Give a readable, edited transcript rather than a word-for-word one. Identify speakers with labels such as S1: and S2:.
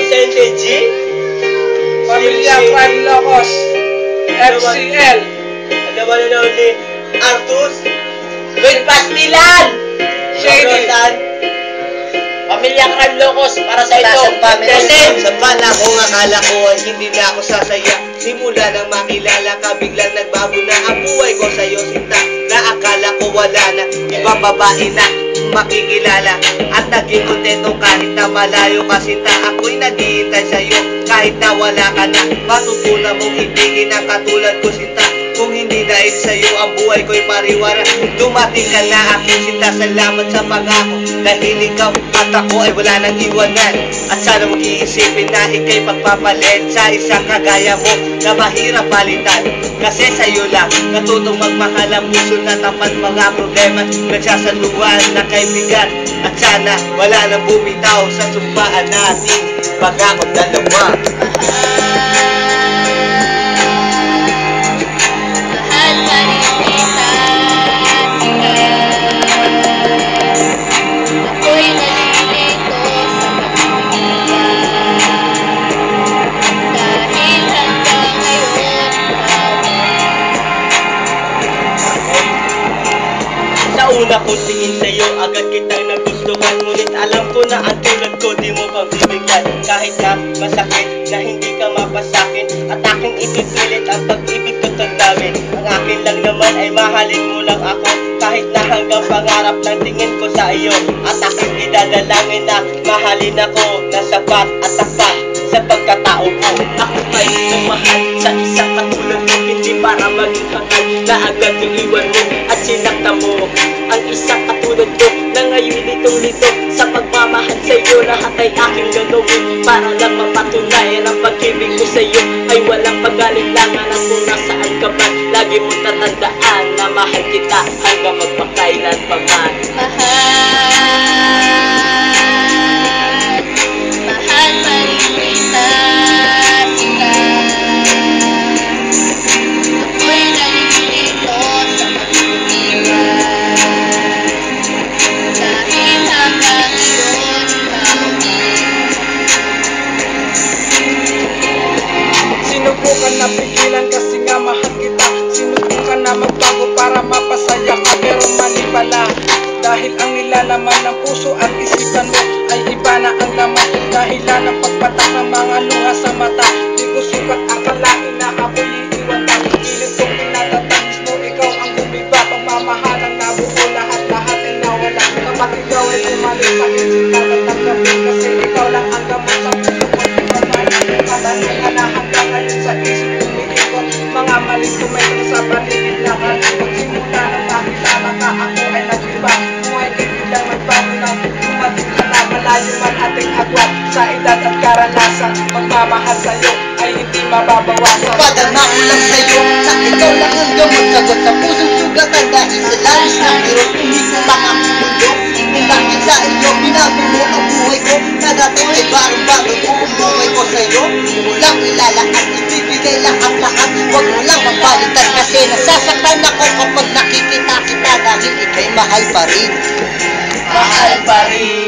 S1: Percentage G?
S2: Pamilya Crime Locos FCL.
S1: Ano ba na ni Artus? Lloyd Pastilan!
S2: Shady.
S1: Pamilya Crime Locos para sa ito.
S3: Sa panahong akala ko ay hindi na ako sasaya. Simula nang makilala ka, biglang nagbago na ang buhay ko sa'yo, sinta. Na akala ko wala na, ibang babae na makikilala. At naging kontentong kahit na malayo ka, sinta. Ako'y naghihintay sa'yo kahit na wala ka na. Matutunan mong ibigin ang katulad ko, sinta. Kung hindi dahil sa'yo ang buhay ko'y pariwara. Dumating ka na aking sinta, salamat sa pangako. Dahil ikaw at ako ay wala nang iwanan. At sana mag-iisipin na ika'y pagpapalit sa isang kagaya mo na mahirap palitan. Kasi sa'yo lang natutong magmahal ang puso na tapat mga problema. Nagsasaluhan na kaibigan. At sana wala nang bumitaw sa sumpaan natin pag-akong dalawa.
S1: Una kong tingin sa'yo, agad kitang nagustuhan. Ngunit alam ko na ang tulad ko di mo pagbibigyan. Kahit na masakit na hindi ka mapasakin, at aking ipipilit ang pag-ibig ko tandawin. Ang akin lang naman ay mahalin mo lang ako, kahit na hanggang pangarap lang tingin ko sa iyo. At aking idadalangin na mahalin ako na sapat at tapat sa pagkatao mo. Ako ay nagmahal sa isang katulad mo, hindi para maging hangal na agad iiwan mo at sinakta mo ang isang katulad ko na ngayon litong-lito. Sa pagmamahal sa'yo, lahat ay aking gagawin para lang mapatunayan ang pag-ibig ko sa'yo ay walang pag-alinlangan. At kung nasaan ka man, lagi mo tatandaan na mahal kita hanggang magpakailan pa man.
S4: Mahal pa rin kita, sika. Ako'y nalilito sa pag-ibig. Dahil hanggang ngayon,
S2: Sinubukan na pigilan kasi nga mahal kita. Sinubukan na magbago para mapasaya ka, pero mali pala. Dahil ang nilalaman ng puso at isipan mo ay iba na ang laman. Dahilan ng pagpatak ng mga luha sa mata. Di ko sukat akalain na ako'y iiwan na. Pilit kong pinatatamis mo, ikaw ang gumiba. Pagmamahal ang nabuo, lahat-lahat ay nawala. Kapag ikaw ay umalis sa akin, sinta tatanggapin. Kasi ikaw lang ang gamot sa puso ko. Katanungan na hanggang ngayon sa isip umiikot. Mga mali ko may sa paligid na kalimot. Simula nang nakilala ka, ako ay nag-iba. Buhay kay biglang nagbago na. Dumating ka na, malayo man ating agwat. Sa edad at karanasan, magmamahal sa'yo ay hindi mababawasan.
S3: Padama ko lang sa'yo, sa ikaw lang ang gamot. Sagot sa pusong sugatan dahil sa lalis ng hirot. Umipang ang mundo, kung bakit sa iyo binago mo ang buhay ko. Na dati ay barong-bago buong buhay ko sa'yo. Walang kilala at ibibigay lang ang lahat. Huwag mo lang mapalitan kasi nasasaktan ako kapag nakikita kita. Dahil ika'y mahal pa rin.
S1: Mahal pa rin.